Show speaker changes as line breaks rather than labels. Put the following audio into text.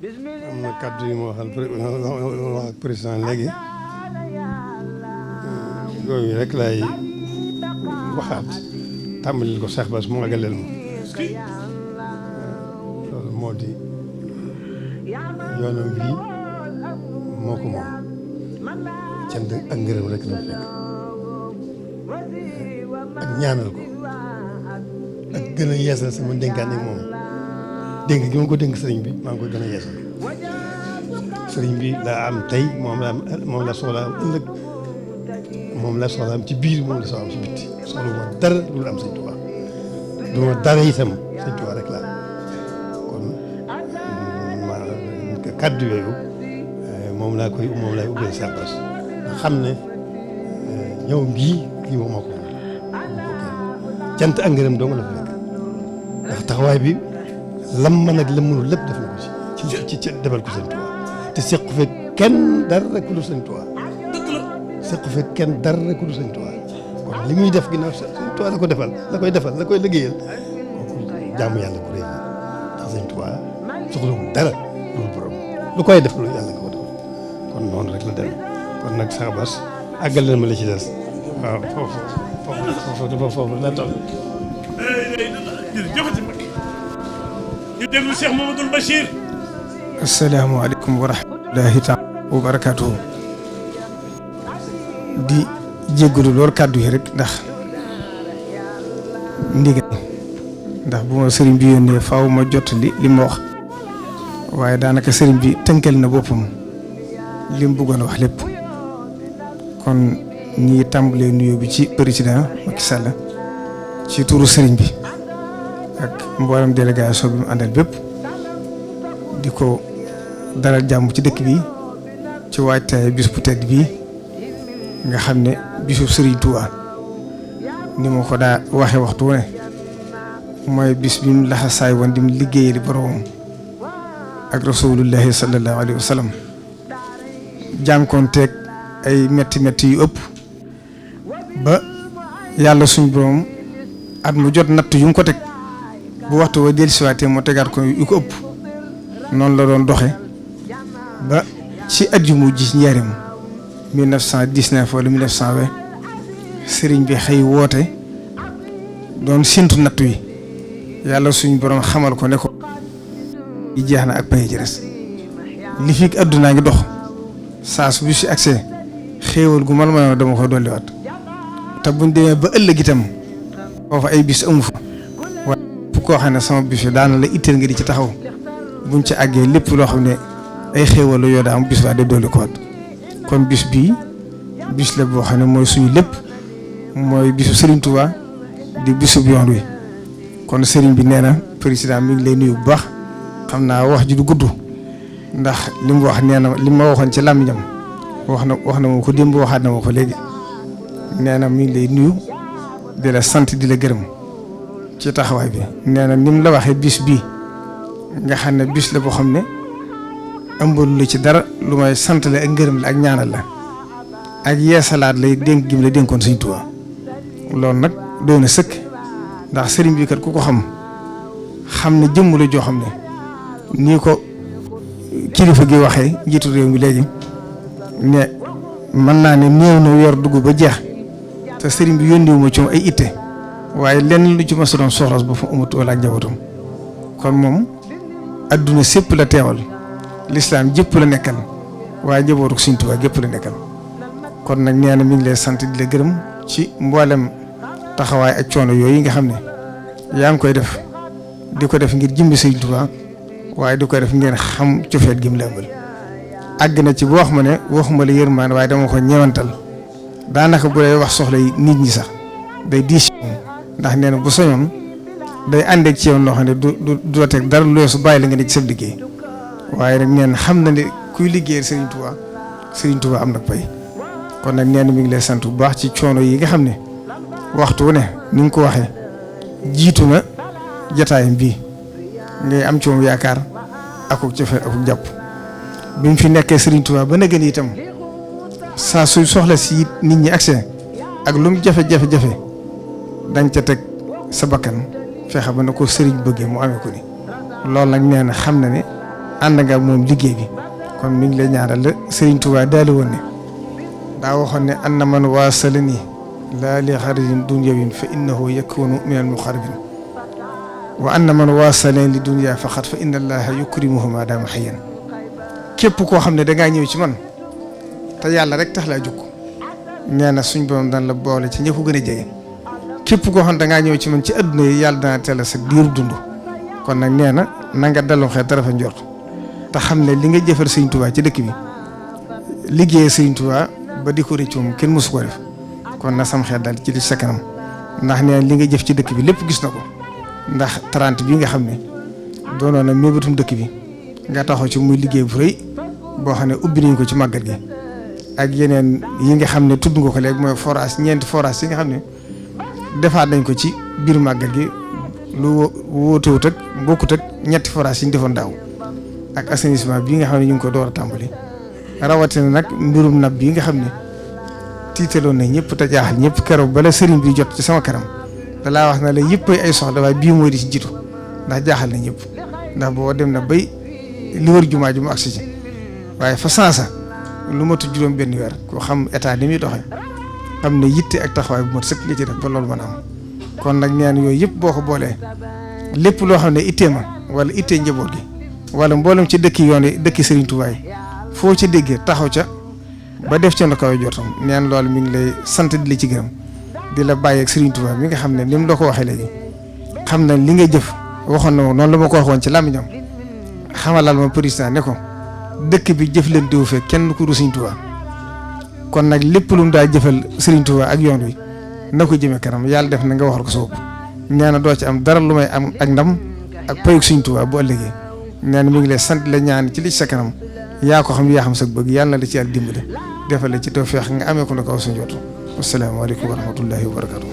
am na kàddu yu ma waxal wax ak président léegi yooyu rek laay waxaat tàmbalil ko Cheikh Bass mu àggaleel ma loolu moo di yoonam bii moo ko moom cant ak ngërëm rek la fekk ak ñaanal ko ak gën a yeesal sama dénkaan ak moom dénk gi ma ko dénk sëriñ bi maa ngi koy gën a yeesal sëriñ bi laa am tey moom la soxla am ëllëg moom la soxla am ci biir moom la soxla am ci bitti soxla ma dara lu am sëñ Tuubaa du ma dara itam sëñ Tuubaa rek laa kon kàddu yooyu moom laay ubbee Cheikh Bass nga xam ne ñëw bii kii moom moo ko cant ak ngërëm dong la fa nekk ndax taxawaay bi lam mën ak lam mënul lépp def na ko ci defal ko sëñ Tuubaa te sequ fekk kenn dara rek ku dul sëñ Tuubaa sequ fekk kenn dara rek ku dul sëñ Tuubaa kon li muy def ginnaaw sëñ Tuubaa la ko defal la koy liggéeyal kooku jaamu yàlla ku rëy la ndax sëñ Tuubaa soxlawul dara loolu borom lu koy def lu yàlla ko defal kon noonu rek la dem kon nag Cheikh Bass àggal leen ma la ci des waaw foofu la toll.
ñu déglu Cheikh Mamadou Bachir.
asalaamaaleykum wa rahmatulahi taala wa barakaatuhu. di jéggalu lool kàddu yi rek ndax ndigal ndax bu ma sëriñ bi yónnee faaw ma jottali li ma wax waaye daanaka sëriñ bi tënkal na boppam li mu bëggoon a wax lépp kon ñi ngi tàmbalee nuyoo bi ci président Macky Sall ci turu sëriñ bi ak mboolem délégation bi mu àndal bépp di ko dalal jàmm ci dëkk bi ci waajtaay bis bu tedd bii nga xam ne bisu Serigne Touba ni ma ko daa waxe waxtu wu ne mooy bis bi mu laxasaay woon di mu liggéeyali boroomam ak rasulullahi sallallahu alayhi wa sallam jànkoonteeg ay metti yu ëpp ba yàlla suñ boroom at mu jot natt yu mu ko teg bu waxtu wa dellusiwaatee moo tegaat ko yu ko ëpp noonu la doon doxe ba ci at yu mujj ci njaarim 1919 wala 1920 sëriñ bi xëy woote doon séntu nattu yi yàlla suñ borom xamal ko ne ko yi jeex na ak pay ci des li fi addunaa ngi dox saa su bi si accès xéewal gu mal dama koy dolliwaat te buñ demee ba ëllëg itam foofu ay bis amu fa waaye fu koo xam ne sama bis yi daana la itteel nga di ci taxaw buñ ci àggee lépp loo xam ne ay xéewal yoo daa am bis waa de dolli ko waat kon bis bii bis la boo xam ne mooy suñu lépp mooy bisu Serigne Touba di bisu yoon wi kon Serigne bi nee na président mi ngi lay nuyu bu baax xam naa wax ji du gudd ndax li mu wax nee na li ma waxoon ci làmmiñam wax na ma ko démb waxaat na ma ko léegi nee na mi ngi lay nuyu di la sant di la gërëm ci taxawaay bi nee na ni mu la waxee bis bii nga xam ne bis la boo xam ne ëmbalu la ci dara lu may sant la ak ngërëm la ak ñaanal la ak yeesalaat lay dénk gi mu la dénkoon Sëriñ Tuubaa loolu nag doon na sëkk ndax sëriñ bi kat ku ko xam ne jëmm la joo xam ne nii ko kilifa gi waxee njiitu réew mi léegi ne mën naa ne néew na yor dugg ba jeex te sëriñ bi yónniwu ma ci ay itte waaye lenn lu ci ma doon soxlas ba fa amatu wala ak njabootam kon moom adduna sépp la teewal lislaam jëpp la nekkal waaye njabootu Sëriñ Tuubaa gépp la nekkal kon nag nee na mi ngi lay sant di la gërëm ci mboolem taxawaay ak coono yooyu nga xam ne yaa ngi koy def di ko def ngir jëmbi Sëriñ Tuubaa waaye di ko def ngeen xam cofeet gi mu la ëmbal àgg na ci bu wax ma ne waxuma la yërmaan waaye dama ko ñeewantal daanaka bu lay wax soxla yi nit ñi sax day diis ndax nee na bu soñoon day àndeeg ci yow loo xam ne du la teg dara lu su bàyyi la nga ne ci sa liggéey waaye nag nee na xam na ne kuy liggéeyal Serigne Touba am na pay kon nag nee na mi ngi lay sant bu baax ci coono yi nga xam ne waxtu wu ne ni nga ko waxee jiitu na jataayam bii ngay am ci moom yaakaar akuk cofeel akuk jàpp bi mu fi nekkee Serigne Touba ba na gën itam saa su soxla si nit ñi accès ak lu mu jafe-jafe dañ ca teg sa bakkan fexe ba na ko Serigne bëggee mu amee ko ni loolu nag nee na xam na ne ànd nga moom liggéey bi kon mi ngi lay ñaanal la Serigne Touba daali woon ne daa waxoon ne anna man waasalani laa li xarijin dunyawin fa innahu yakunu min al muqarrabin wa anna man waasalani li dunya faqat fa inna allaha yukrimuhu ma daama hayyan képp koo xam ne dangaa ñëw ci man te yàlla rek tax laa jóg nee na suñ borom daan la boole ci ñëpp gën a jege képp koo xam ne dangaa ñëw ci man ci adduna yi yàlla dana teel sa diiru dund kon nag nee na nga delloo xel te rafet njort te xam ne li nga jëfal Sëriñ Tuubaa ci dëkk bi liggéey Sëriñ Tuubaa ba di ko rëcc moom kenn mësu ko def kon na sam xel daal ci li sa kanam ndax nee na li nga jëf ci dëkk bi lépp gis na ko ndax 30 bi nga xam ne doonoon na mébétum dëkk bi nga taxaw ci muy liggéey bu rëy boo xam ne ubbi nañ ko ci màggal gi ak yeneen yi nga xam ne tudd nga ko léegi mooy forage ñeenti forage yi nga xam ne defaat nañ ko ci biir màggal gi lu wóotewut ak bokkut ak ñetti forage yi ñu defoon daaw ak assainissement bii nga xam ne ñu ngi ko door a tàmbali rawatina nag mbirum nab bii nga xam ne tiitaloon na ñëpp te jaaxal ñëpp keroog bala sëriñ bi jot ci sama kanam dalaa wax na la yëpp ay soxla waaye bii mooy di ci jiitu ndax jaaxal na ñëpp ndax boo dem na bay li wër jumaa ji mu agsi ci waaye fa sansa lu matu juróom benn weer koo xam état ni muy doxee xam ne yitte ak taxawaay bu mat sëkk nga ci def ba loolu mën a am kon nag ñaan yooyu yëpp boo ko boolee lépp loo xam ne ittee ma wala ittee njaboot gi wala mboolem ci dëkki yoon yi dëkki Serigne Touba yi foo ci déggee taxaw ca ba def ca na kaw jotam neen loolu mi ngi lay sant di la ci gërëm di la bàyyi ak Serigne Touba mi nga xam ne ni mu la ko waxee léegi xam na li ngay jëf waxoon na noonu la ma ko waxoon ci làmmiñam xamalal ma président ne ko dëkk bi jëf leen diwu fekk kenn ku du Serigne Touba kon nag lépp lu mu daa jëfal Serigne Touba ak yoon wi na ko jëmee kanam yàlla def na nga waxal ko sa bopp nee na doo ci am dara lu may am ak ndam ak payug Serigne Touba bu ëllëgee nee na mi ngi lay sant la ñaan ci li sa kanam yaa ko xam yaa xam sa bëgg yàlla na la ci yàlla dimbale defal la ci tawfeex nga amee ko na kaw sa njort wasalaamaaleykum wa rahmatullahi wa barakatu